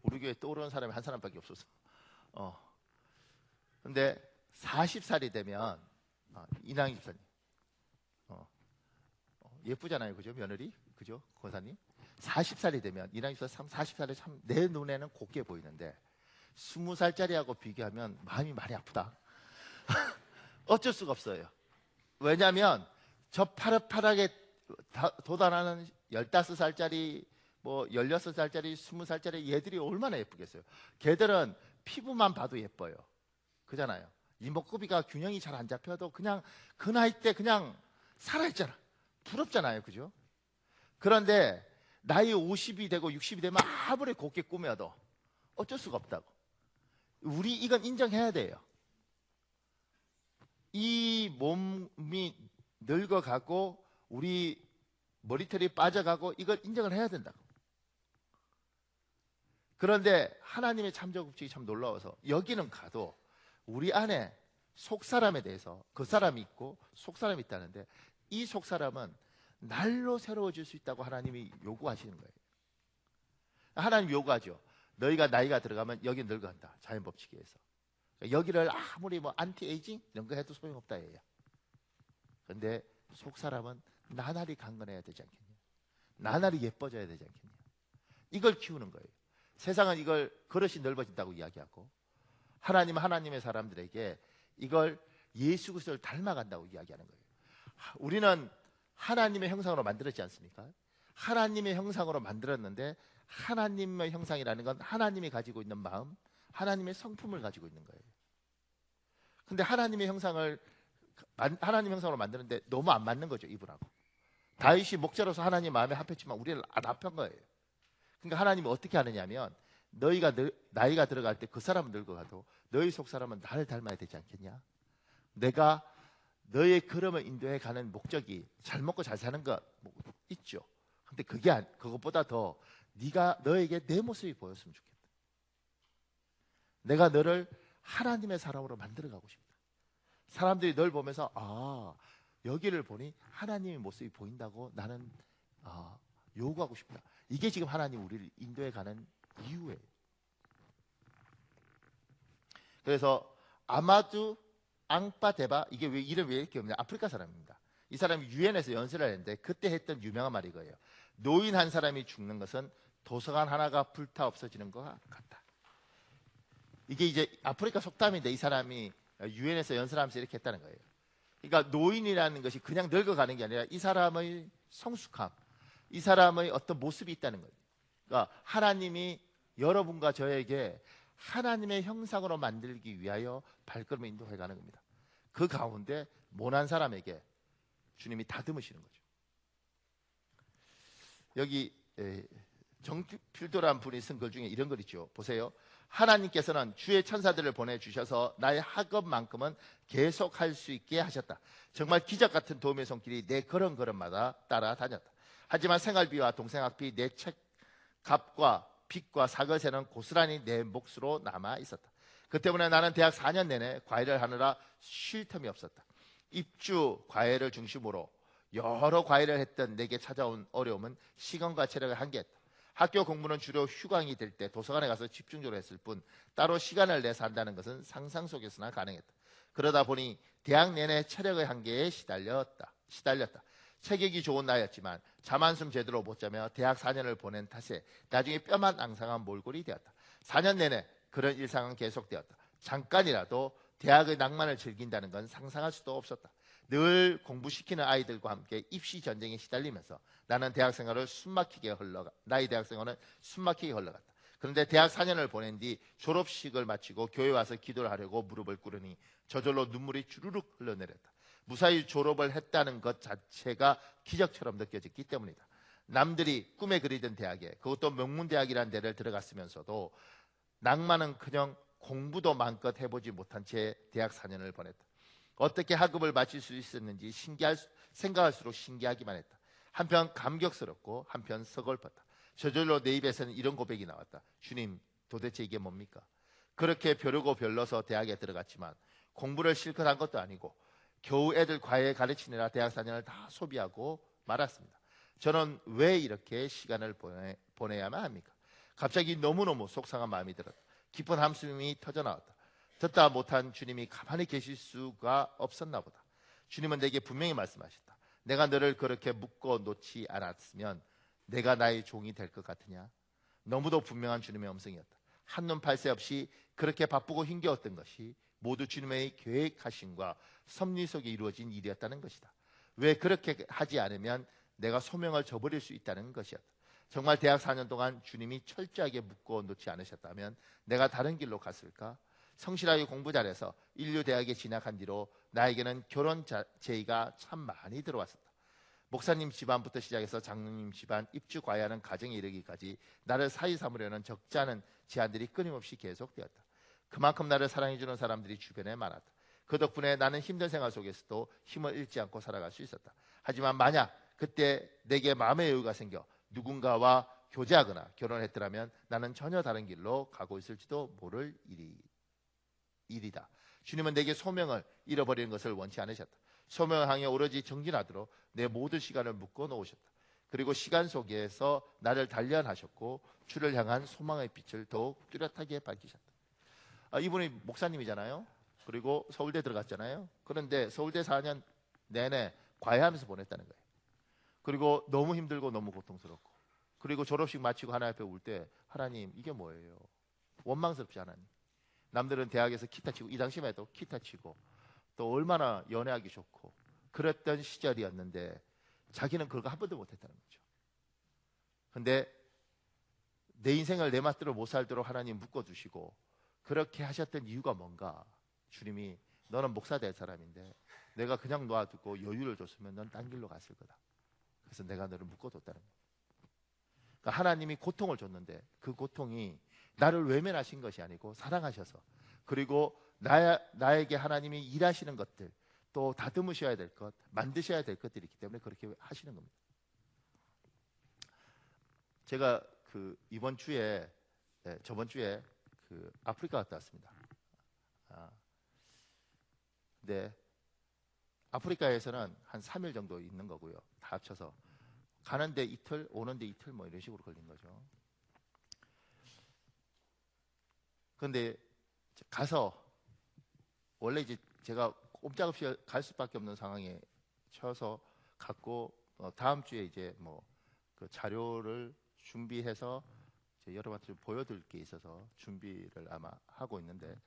우리 교회에 떠오르는 사람이 한 사람밖에 없어서 근데 40살이 되면 이낭희 집사님 예쁘잖아요. 그죠? 며느리? 그죠? 권사님? 40살이 되면 이낭희 집사 40살에 참 내 눈에는 곱게 보이는데 20살짜리하고 비교하면 마음이 많이 아프다. 어쩔 수가 없어요. 왜냐하면 저 파릇파릇하게 도달하는 15살짜리 뭐 16살짜리 20살짜리 얘들이 얼마나 예쁘겠어요. 걔들은 피부만 봐도 예뻐요. 그잖아요. 이목구비가 균형이 잘 안 잡혀도 그냥 그 나이 때 그냥 살아있잖아. 부럽잖아요. 그죠? 그런데 나이 50이 되고 60이 되면 아무리 곱게 꾸며도 어쩔 수가 없다고. 우리 이건 인정해야 돼요. 이 몸이 늙어가고 우리 머리털이 빠져가고 이걸 인정을 해야 된다고. 그런데 하나님의 참조급칙이 참 놀라워서 여기는 가도 우리 안에 속사람에 대해서 그 사람이 있고 속사람이 있다는데 이 속사람은 날로 새로워질 수 있다고 하나님이 요구하시는 거예요. 하나님 요구하죠. 너희가 나이가 들어가면 여기 늙어간다. 자연법칙에 의해서. 여기를 아무리 뭐 안티에이징 이런 거 해도 소용없다 얘야. 그런데 속사람은 나날이 강건해야 되지 않겠냐. 나날이 예뻐져야 되지 않겠냐. 이걸 키우는 거예요. 세상은 이걸 그릇이 넓어진다고 이야기하고 하나님은 하나님의 사람들에게 이걸 예수 그리스도를 닮아간다고 이야기하는 거예요. 우리는 하나님의 형상으로 만들었지 않습니까? 하나님의 형상으로 만들었는데 하나님의 형상이라는 건 하나님이 가지고 있는 마음, 하나님의 성품을 가지고 있는 거예요. 근데 하나님의 형상을 하나님 형상으로 만드는데 너무 안 맞는 거죠, 이분하고. 다윗이 목자로서 하나님 마음에 합했지만 우리는 안 합한 거예요. 그러니까 하나님이 어떻게 하느냐면 너희가 나이가 들어갈 때 그 사람은 늙어가도 너희 속 사람은 나를 닮아야 되지 않겠냐? 내가 너의 걸음을 인도해 가는 목적이 잘 먹고 잘 사는 것 있죠. 근데 그것보다 더 네가 너에게 내 모습이 보였으면 좋겠다. 내가 너를 하나님의 사람으로 만들어가고 싶다. 사람들이 널 보면서 여기를 보니 하나님의 모습이 보인다고 나는 요구하고 싶다. 이게 지금 하나님 우리를 인도해 가는 이유예요. 그래서 아마두 앙빠데바, 이게 왜 이름이 왜 이렇게 없냐? 아프리카 사람입니다. 이 사람이 유엔에서 연설을 했는데 그때 했던 유명한 말이 이거예요. 노인 한 사람이 죽는 것은 도서관 하나가 불타 없어지는 것 같다. 이게 이제 아프리카 속담인데 이 사람이 유엔에서 연설하면서 이렇게 했다는 거예요. 그러니까 노인이라는 것이 그냥 늙어가는 게 아니라 이 사람의 성숙함, 이 사람의 어떤 모습이 있다는 거예요. 그러니까 하나님이 여러분과 저에게 하나님의 형상으로 만들기 위하여 발걸음을 인도해 가는 겁니다. 그 가운데 모난 사람에게 주님이 다듬으시는 거죠. 여기 정필도란 분이 쓴 글 중에 이런 글 있죠. 보세요. 하나님께서는 주의 천사들을 보내주셔서 나의 학업만큼은 계속할 수 있게 하셨다. 정말 기적 같은 도움의 손길이 내 걸음걸음마다 따라다녔다. 하지만 생활비와 동생학비, 내 책값과 빚과 사글세는 고스란히 내 몫으로 남아 있었다. 그 때문에 나는 대학 4년 내내 과외를 하느라 쉴 틈이 없었다. 입주 과외를 중심으로 여러 과외를 했던 내게 찾아온 어려움은 시간과 체력을 한계했다. 학교 공부는 주로 휴강이 될 때 도서관에 가서 집중적으로 했을 뿐 따로 시간을 내서 한다는 것은 상상 속에서나 가능했다. 그러다 보니 대학 내내 체력의 한계에 시달렸다. 체격이 좋은 나이였지만 잠 한숨 제대로 못 자며 대학 4년을 보낸 탓에 나중에 뼈만 앙상한 몰골이 되었다. 4년 내내 그런 일상은 계속되었다. 잠깐이라도 대학의 낭만을 즐긴다는 건 상상할 수도 없었다. 늘 공부시키는 아이들과 함께 입시 전쟁에 시달리면서 나의 대학 생활은 숨막히게 흘러갔다. 그런데 대학 4년을 보낸 뒤 졸업식을 마치고 교회 와서 기도를 하려고 무릎을 꿇으니 저절로 눈물이 주르륵 흘러내렸다. 무사히 졸업을 했다는 것 자체가 기적처럼 느껴졌기 때문이다. 남들이 꿈에 그리던 대학에, 그것도 명문대학이라는 데를 들어갔으면서도 낭만은커녕 공부도 마음껏 해보지 못한 채 대학 4년을 보냈다. 어떻게 학업을 마칠 수 있었는지 생각할수록 신기하기만 했다. 한편 감격스럽고 한편 서글펐다. 저절로 내 입에서는 이런 고백이 나왔다. 주님, 도대체 이게 뭡니까? 그렇게 벼르고 별러서 대학에 들어갔지만 공부를 실컷 한 것도 아니고 겨우 애들 과외 가르치느라 대학 4년을 다 소비하고 말았습니다. 저는 왜 이렇게 시간을 보내야만 합니까? 갑자기 너무너무 속상한 마음이 들었다. 깊은 한숨이 터져나왔다. 듣다 못한 주님이 가만히 계실 수가 없었나 보다. 주님은 내게 분명히 말씀하셨다. 내가 너를 그렇게 묶어 놓지 않았으면 내가 나의 종이 될 것 같으냐? 너무도 분명한 주님의 음성이었다. 한눈 팔새 없이 그렇게 바쁘고 힘겨웠던 것이 모두 주님의 계획하심과 섭리 속에 이루어진 일이었다는 것이다. 왜 그렇게 하지 않으면 내가 소명을 저버릴 수 있다는 것이었다. 정말 대학 4년 동안 주님이 철저하게 묶어 놓지 않으셨다면 내가 다른 길로 갔을까? 성실하게 공부 잘해서 인류 대학에 진학한 뒤로 나에게는 결혼 제의가 참 많이 들어왔었다. 목사님 집안부터 시작해서 장로님 집안, 입주 과외하는 가정에 이르기까지 나를 사위 삼으려는 적지 않은 제안들이 끊임없이 계속되었다. 그만큼 나를 사랑해주는 사람들이 주변에 많았다. 그 덕분에 나는 힘든 생활 속에서도 힘을 잃지 않고 살아갈 수 있었다. 하지만 만약 그때 내게 마음의 여유가 생겨 누군가와 교제하거나 결혼했더라면 나는 전혀 다른 길로 가고 있을지도 모를 일이다. 주님은 내게 소명을 잃어버리는 것을 원치 않으셨다. 소명을 향해 오로지 정진하도록 내 모든 시간을 묶어 놓으셨다. 그리고 시간 속에서 나를 단련하셨고 주를 향한 소망의 빛을 더욱 뚜렷하게 밝히셨다. 이분이 목사님이잖아요. 그리고 서울대 들어갔잖아요. 그런데 서울대 4년 내내 과외하면서 보냈다는 거예요. 그리고 너무 힘들고 너무 고통스럽고, 그리고 졸업식 마치고 하나님 앞에 울 때 하나님 이게 뭐예요? 원망스럽지 하나님. 남들은 대학에서 기타 치고, 이 당시만 해도 기타 치고 또 얼마나 연애하기 좋고 그랬던 시절이었는데 자기는 그걸 한 번도 못했다는 거죠. 근데 내 인생을 내 맛대로 못 살도록 하나님 묶어두시고 그렇게 하셨던 이유가 뭔가? 주님이 너는 목사 될 사람인데 내가 그냥 놔두고 여유를 줬으면 넌 딴 길로 갔을 거다. 그래서 내가 너를 묶어뒀다는 거예요. 그러니까 하나님이 고통을 줬는데 그 고통이 나를 외면하신 것이 아니고 사랑하셔서, 그리고 나에게 하나님이 일하시는 것들, 또 다듬으셔야 될 것, 만드셔야 될 것들이 있기 때문에 그렇게 하시는 겁니다. 제가 이번 주에, 저번 주에 아프리카 갔다 왔습니다. 네, 아프리카에서는 한 3일 정도 있는 거고요. 다 합쳐서 가는데 이틀, 오는데 이틀 뭐 이런 식으로 걸린 거죠. 그런데 가서 원래 이제 제가 꼼짝없이 갈 수밖에 없는 상황에 처해서 갔고, 다음 주에 이제 뭐 그 자료를 준비해서 이제 여러분한테 보여드릴 게 있어서 준비를 아마 하고 있는데,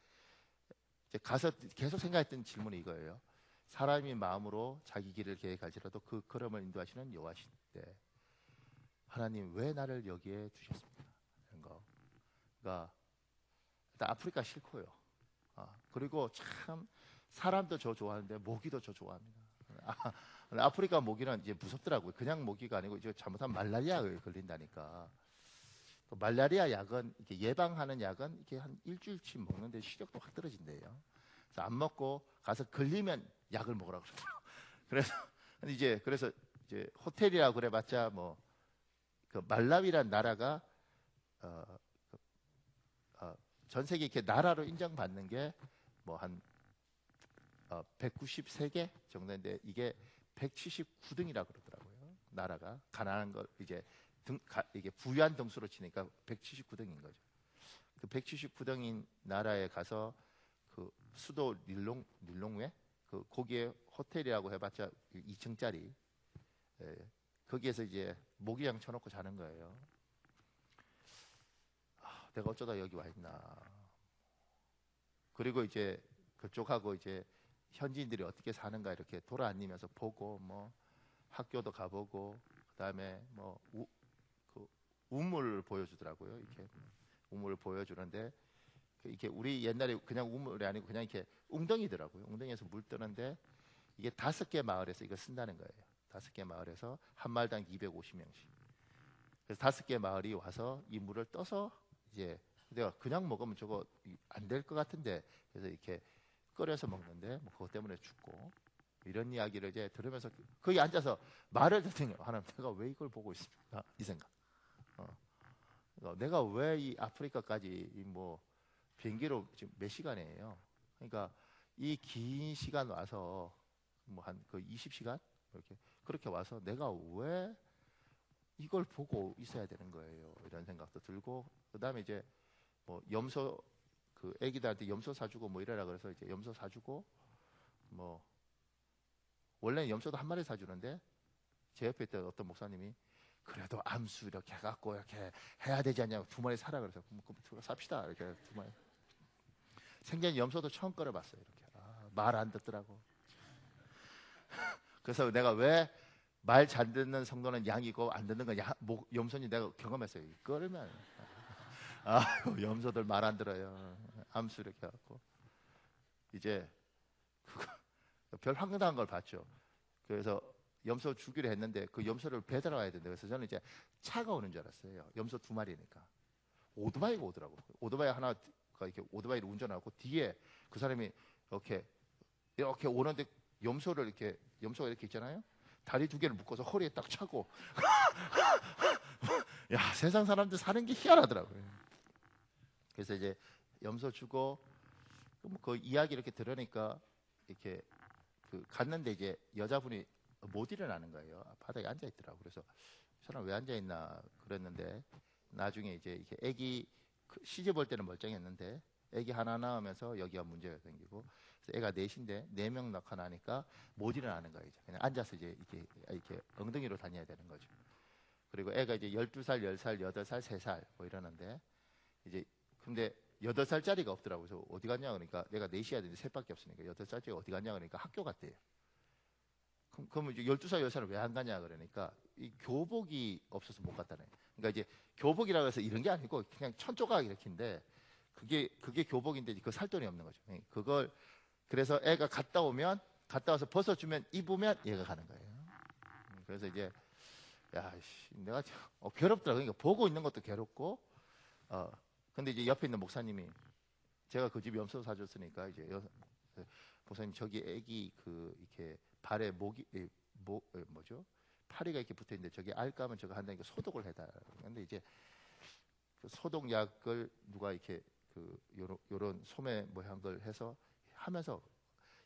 이제 가서 계속 생각했던 질문이 이거예요. 사람이 마음으로 자기 길을 계획할지라도 그 걸음을 인도하시는 여호와신데 하나님 왜 나를 여기에 두셨습니까? 이런 거. 그러니까 일단 아프리카 싫고요. 그리고 참 사람도 저 좋아하는데 모기도 저 좋아합니다. 아프리카 모기는 이제 무섭더라고요. 그냥 모기가 아니고 이제 잘못하면 말라리아에 걸린다니까. 또 말라리아 약은 이렇게 예방하는 약은 이렇게 한 일주일치 먹는데 시력도 확 떨어진대요. 그래서 안 먹고 가서 걸리면 약을 먹으라고 그러더라고요. 그래서 이제 호텔이라고 그래봤자 뭐 그 말라위란 나라가 전 세계 이렇게 나라로 인정받는 게 뭐 한 193개 정도인데 이게 179등이라고 그러더라고요. 나라가 가난한 걸 이제 이게 부유한 등수로 치니까 179등인 거죠. 그 179등인 나라에 가서 그 수도 닐롱웨 그 거기에 호텔이라고 해봤자 2층짜리, 거기에서 이제 모기장 쳐놓고 자는 거예요. 내가 어쩌다 여기 와 있나. 그리고 이제 그쪽하고 이제 현지인들이 어떻게 사는가 이렇게 돌아다니면서 보고, 뭐 학교도 가보고, 그다음에 뭐 그 우물을 보여주더라고요. 이렇게 우물을 보여주는데 이게 우리 옛날에 그냥 우물이 아니고 그냥 이렇게 웅덩이더라고요. 웅덩이에서 물 뜨는데 이게 5개 마을에서 이거 쓴다는 거예요. 5개 마을에서 한 마을당 250명씩. 그래서 5개 마을이 와서 이 물을 떠서 이제 내가 그냥 먹으면 저거 안 될 것 같은데, 그래서 이렇게 끓여서 먹는데 뭐 그것 때문에 죽고, 이런 이야기를 이제 들으면서 거기 앉아서 말을 듣는 거예요. 하나님, 내가 왜 이걸 보고 있습니까? 이 생각. 내가 왜 이 아프리카까지 뭐 비행기로 지금 몇 시간이에요. 그러니까 이 긴 시간 와서 뭐 한 그 20시간 이렇게 그렇게 와서 내가 왜 이걸 보고 있어야 되는 거예요. 이런 생각도 들고, 그다음에 이제 뭐 염소, 그 애기들한테 염소 사주고 뭐 이래라 그래서 이제 염소 사주고, 뭐 원래는 염소도 한 마리 사주는데 제 옆에 있던 어떤 목사님이 그래도 암수 이렇게 해갖고 이렇게 해야 되지 않냐고 2마리 사라 그래서 삽시다 이렇게 2마리. 생전 염소도 처음 끌어봤어요. 이렇게 말 안 듣더라고. 그래서 내가 왜 말 잘 듣는 성도는 양이고 안 듣는 건 염소니 내가 경험했어요. 끌면 염소들 말 안 들어요. 암수 이렇게 해갖고 이제 그거 별 황당한 걸 봤죠. 그래서 염소 주기로 했는데 그 염소를 배달해 와야 된다. 그래서 저는 이제 차가 오는 줄 알았어요. 염소 2마리니까 오토바이가 오더라고. 오토바이 하나가 이렇게 오토바이를 운전하고 뒤에 그 사람이 이렇게 오는데 염소가 이렇게 있잖아요. 다리 2개를 묶어서 허리에 딱 차고 야, 세상 사람들 사는 게 희한하더라고요. 그래서 이제 염소 주고 그 이야기 이렇게 들으니까 이렇게 갔는데 이제 여자분이 못 일어나는 거예요. 바닥에 앉아 있더라고. 그래서 저는 왜 앉아 있나 그랬는데 나중에 이제 이렇게 애기 시집 올 때는 멀쩡했는데 애기 하나 낳으면서 여기가 문제가 생기고 그래서 애가 넷인데 4명 낳고 나니까 못 일어나는 거예요. 그냥 앉아서 이제 이렇게 엉덩이로 다녀야 되는 거죠. 그리고 애가 이제 12살, 10살, 8살, 3살 뭐 이러는데 이제 근데 8살짜리가 없더라고요. 그래서 어디 갔냐 그러니까 내가 4시야 되는데 셋밖에 없으니까 8살짜리가 어디 갔냐 그러니까 학교 갔대요. 그러면 이제 12살, 10살은 왜 안 가냐 그러니까 이 교복이 없어서 못 갔다네. 그러니까 이제 교복이라고 해서 이런 게 아니고 그냥 천조각 이렇게인데 그게 교복인데 그 살 돈이 없는 거죠. 그걸 그래서 애가 갔다 와서 벗어주면 입으면 얘가 가는 거예요. 그래서 이제 야, 내가 괴롭더라. 그러니까 보고 있는 것도 괴롭고 근데 이제 옆에 있는 목사님이 제가 그 집 염소 사줬으니까 이제 목사님 저기 애기 이렇게 발에 뭐죠? 파리가 이렇게 붙어 있는데 저기 알까면 저거 한다니까 소독을 해달라. 근데 이제 그 소독약을 누가 이렇게 요런 소매 모양 걸 해서 하면서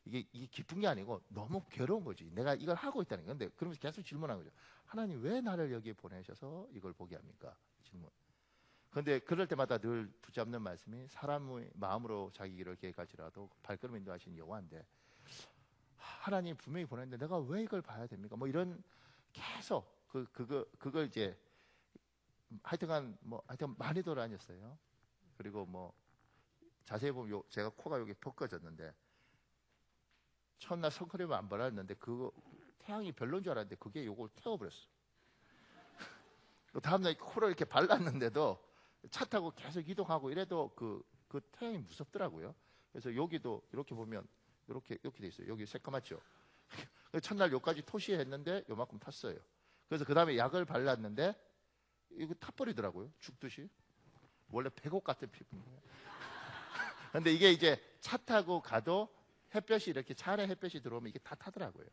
이게 기쁜 게 아니고 너무 괴로운 거지. 내가 이걸 하고 있다는 건데 그러면서 계속 질문한 거죠. 하나님 왜 나를 여기에 보내셔서 이걸 보게 합니까? 질문. 그런데 그럴 때마다 늘 붙잡는 말씀이 사람의 마음으로 자기 길을 계획할지라도 발걸음 인도하시는 여호와인데 하나님 분명히 보냈는데 내가 왜 이걸 봐야 됩니까? 뭐 이런 계속 그걸 이제 하여튼 많이 돌아다녔어요. 그리고 뭐 자세히 보면 제가 코가 여기 벗겨졌는데 첫날 선크림을 안 발랐는데 그거 태양이 별로인 줄 알았는데 그게 요걸 태워버렸어. 다음날 코를 이렇게 발랐는데도 차 타고 계속 이동하고 이래도 그 태양이 무섭더라고요. 그래서 여기도 이렇게 보면 이렇게 돼 있어요. 여기 새까맣죠. 첫날 여기까지 토시했는데 요만큼 탔어요. 그래서 그 다음에 약을 발랐는데 이거 타버리더라고요. 죽듯이. 원래 백옥 같은 피부인데. 근데 이게 이제 차 타고 가도 햇볕이 이렇게 차 안에 햇볕이 들어오면 이게 다 타더라고요.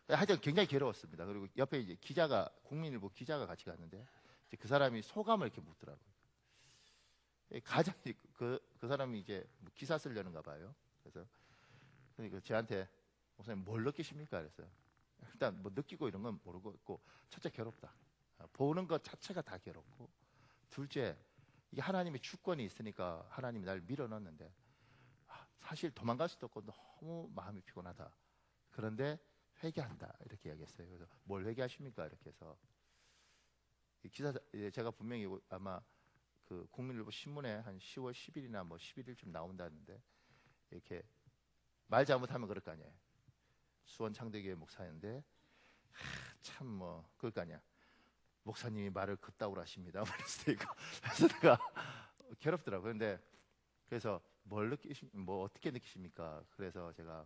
하여튼 굉장히 괴로웠습니다. 그리고 옆에 이제 국민일보 기자가 같이 갔는데 그 사람이 소감을 이렇게 묻더라고요. 가장 그 사람이 이제 기사 쓰려는가 봐요. 그래서 그러니까 저한테 목사님 뭘 느끼십니까? 그랬어요. 일단 뭐 느끼고 이런 건 모르고 있고 첫째 괴롭다. 보는 것 자체가 다 괴롭고 둘째 이게 하나님의 주권이 있으니까 하나님이 날 밀어넣는데 사실 도망갈 수도 없고 너무 마음이 피곤하다. 그런데 회개한다 이렇게 이야기했어요. 그래서 뭘 회개하십니까? 이렇게 해서 기사 제가 분명히 아마 그 국민일보 신문에 한 10월 10일이나 뭐 11일쯤 나온다는데 이렇게 말 잘못하면 그럴 거 아니에요. 수원 창대교회 목사인데 참 뭐 그럴 거 아니야. 목사님이 말을 그따구로 하십니다. 그래서 내가 괴롭더라고요. 근데 그래서 뭐 어떻게 느끼십니까? 그래서 제가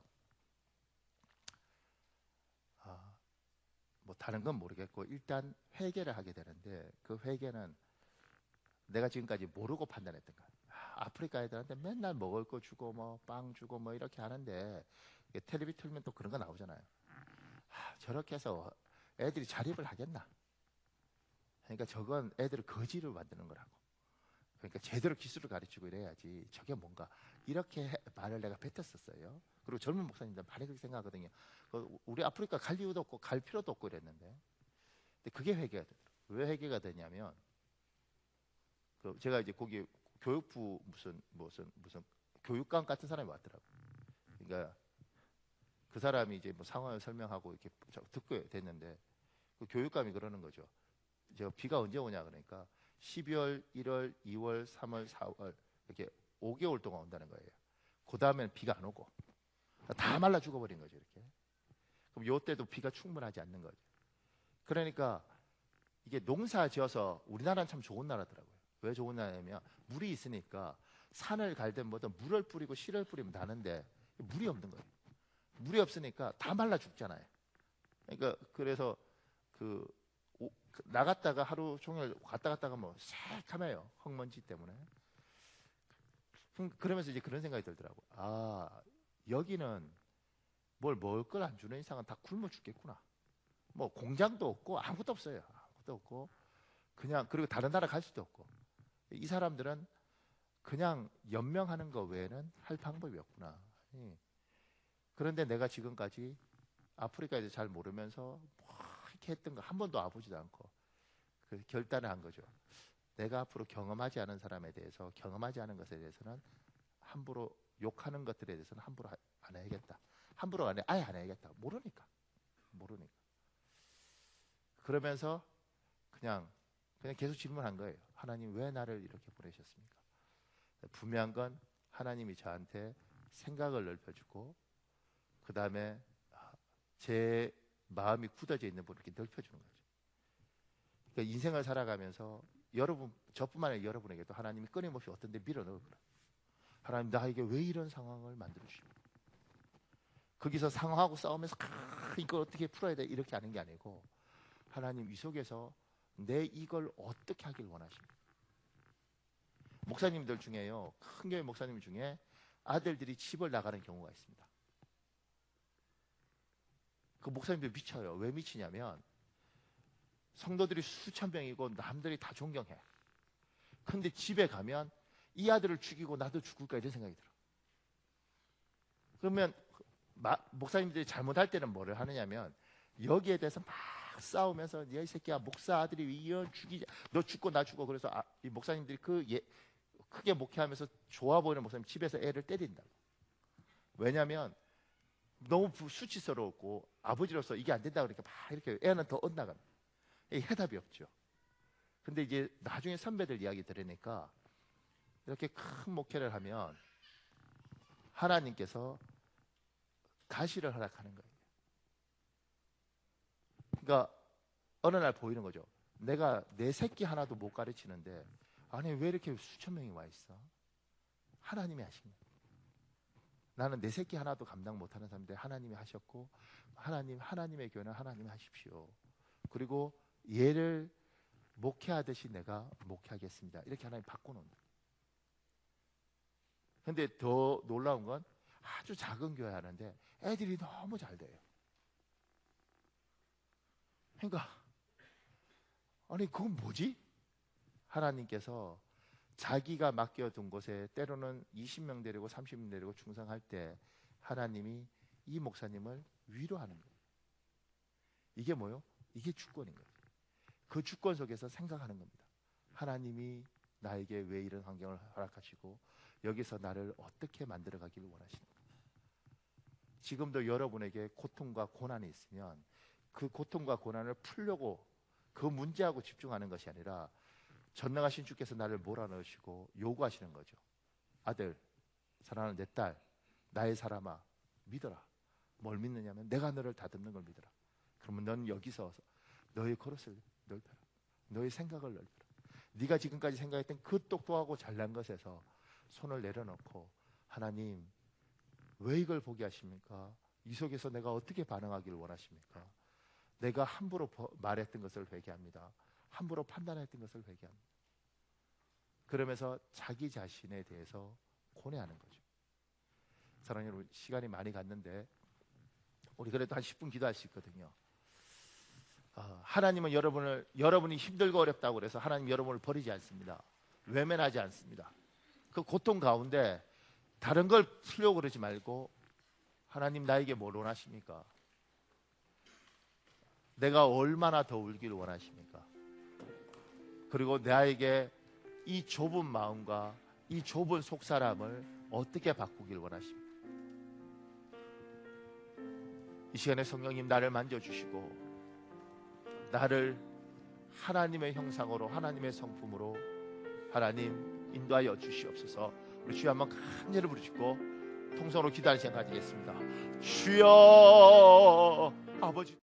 뭐 다른 건 모르겠고 일단 회개를 하게 되는데 그 회개는 내가 지금까지 모르고 판단했던 거야. 아프리카 애들한테 맨날 먹을 거 주고 뭐 빵 주고 뭐 이렇게 하는데 텔레비 틀면 또 그런 거 나오잖아요. 저렇게 해서 애들이 자립을 하겠나? 그러니까 저건 애들을 거지로 만드는 거라고. 그러니까 제대로 기술을 가르치고 이래야지 저게 뭔가 이렇게 말을 내가 뱉었었어요. 그리고 젊은 목사님들 많이 그렇게 생각하거든요. 우리 아프리카 갈 이유도 없고 갈 필요도 없고 이랬는데 근데 그게 회개가 되더라고요. 왜 회개가 되냐면 제가 이제 거기 교육부 무슨 교육감 같은 사람이 왔더라고요. 그러니까 그 사람이 이제 뭐 상황을 설명하고 이렇게 듣고 됐는데 그 교육감이 그러는 거죠. 제가 비가 언제 오냐 그러니까 12월, 1월, 2월, 3월, 4월 이렇게 5개월 동안 온다는 거예요. 그 다음에는 비가 안 오고 다 말라 죽어버린 거죠. 이렇게. 그럼 요때도 비가 충분하지 않는 거죠. 그러니까 이게 농사 지어서 우리나라는 참 좋은 나라더라고요. 왜 좋은 나라냐면 물이 있으니까 산을 갈든 뭐든 물을 뿌리고 씨를 뿌리면 나는데 물이 없는 거예요. 물이 없으니까 다 말라 죽잖아요. 그러니까 그래서 나갔다가 하루 종일 갔다 갔다가 뭐 새카매요. 흙먼지 때문에. 그러면서 이제 그런 생각이 들더라고. 아, 여기는 뭘 먹을 걸 안 주는 이상은 다 굶어 죽겠구나. 뭐 공장도 없고 아무것도 없어요. 아무것도 없고 그냥, 그리고 다른 나라 갈 수도 없고, 이 사람들은 그냥 연명하는 거 외에는 할 방법이 없구나. 그런데 내가 지금까지 아프리카에 대해서 잘 모르면서 뭐 이렇게 했던 거 한 번도 와보지도 않고 그 결단을 한 거죠. 내가 앞으로 경험하지 않은 사람에 대해서, 경험하지 않은 것에 대해서는 함부로 욕하는 것들에 대해서는 함부로 안 해야겠다. 함부로 아예 안 해야겠다. 모르니까. 그러면서 그냥 계속 질문한 거예요. 하나님, 왜 나를 이렇게 보내셨습니까? 분명한 건 하나님이 저한테 생각을 넓혀주고, 그 다음에 제 마음이 굳어져 있는 부분을 이렇게 넓혀주는 거죠. 그러니까 인생을 살아가면서 여러분, 저뿐만 아니라 여러분에게도 하나님이 끊임없이 어떤 데 밀어넣어요. 하나님, 나에게 왜 이런 상황을 만들어주시고, 거기서 상황하고 싸우면서 이걸 어떻게 풀어야 돼 이렇게 하는 게 아니고, 하나님, 이 속에서 내 이걸 어떻게 하길 원하십니까? 목사님들 중에요, 큰 교회 목사님 중에 아들들이 집을 나가는 경우가 있습니다. 그 목사님들 미쳐요. 왜 미치냐면 성도들이 수천 명이고 남들이 다 존경해. 근데 집에 가면 이 아들을 죽이고 나도 죽을까 이런 생각이 들어. 그러면 목사님들이 잘못할 때는 뭐를 하느냐면 여기에 대해서 막 싸우면서, 야 이 새끼야, 목사 아들이 이런 죽이자, 너 죽고 나 죽어. 그래서 이 목사님들이 크게 목회하면서 좋아 보이는 목사님 집에서 애를 때린다고. 왜냐하면 너무 수치스러웠고 아버지로서 이게 안 된다 그러니까 막 이렇게 애는 더 엇나갑니다. 해답이 없죠. 근데 이제 나중에 선배들 이야기 들으니까 이렇게 큰 목회를 하면 하나님께서 가시를 허락하는 거예요. 그러니까 어느 날 보이는 거죠. 내가 내 새끼 하나도 못 가르치는데 아니 왜 이렇게 수천 명이 와 있어? 하나님이 하신 거예요. 나는 내 새끼 하나도 감당 못하는 사람인데 하나님이 하셨고, 하나님의 교회는 하나님이 하십시오. 그리고 얘를 목회하듯이 내가 목회하겠습니다. 이렇게 하나님 바꿔놓는 거예요. 근데 더 놀라운 건 아주 작은 교회 하는데 애들이 너무 잘 돼요. 그러니까 아니 그건 뭐지? 하나님께서 자기가 맡겨둔 곳에 때로는 20명 데리고 30명 데리고 충성할 때 하나님이 이 목사님을 위로하는 거예요. 이게 뭐요? 이게 주권인 거예요. 그 주권 속에서 생각하는 겁니다. 하나님이 나에게 왜 이런 환경을 허락하시고 여기서 나를 어떻게 만들어가기를 원하시는가. 지금도 여러분에게 고통과 고난이 있으면 그 고통과 고난을 풀려고 그 문제하고 집중하는 것이 아니라 전능하신 주께서 나를 몰아넣으시고 요구하시는 거죠. 아들, 사랑하는 내 딸, 나의 사람아, 믿어라. 뭘 믿느냐면 내가 너를 다듬는 걸 믿어라. 그러면 넌 여기서 너의 그릇을 넓혀라. 너의 생각을 넓혀라. 네가 지금까지 생각했던 그 똑똑하고 잘난 것에서 손을 내려놓고, 하나님 왜 이걸 보게 하십니까? 이 속에서 내가 어떻게 반응하기를 원하십니까? 내가 함부로 말했던 것을 회개합니다. 함부로 판단했던 것을 회개합니다. 그러면서 자기 자신에 대해서 고뇌하는 거죠. 사랑하는 여러분, 시간이 많이 갔는데 우리 그래도 한 10분 기도할 수 있거든요. 하나님은 여러분이 힘들고 어렵다고 그래서 하나님 여러분을 버리지 않습니다. 외면하지 않습니다. 그 고통 가운데 다른 걸 풀려고 그러지 말고, 하나님 나에게 뭘 원하십니까? 내가 얼마나 더 울기를 원하십니까? 그리고 나에게 이 좁은 마음과 이 좁은 속사람을 어떻게 바꾸길 원하십니까? 이 시간에 성령님 나를 만져주시고 나를 하나님의 형상으로, 하나님의 성품으로 하나님 인도하여 주시옵소서. 우리 주여 한번 간절히 부르짖고 통성으로 기도하는 시간 가지겠습니다. 주여 아버지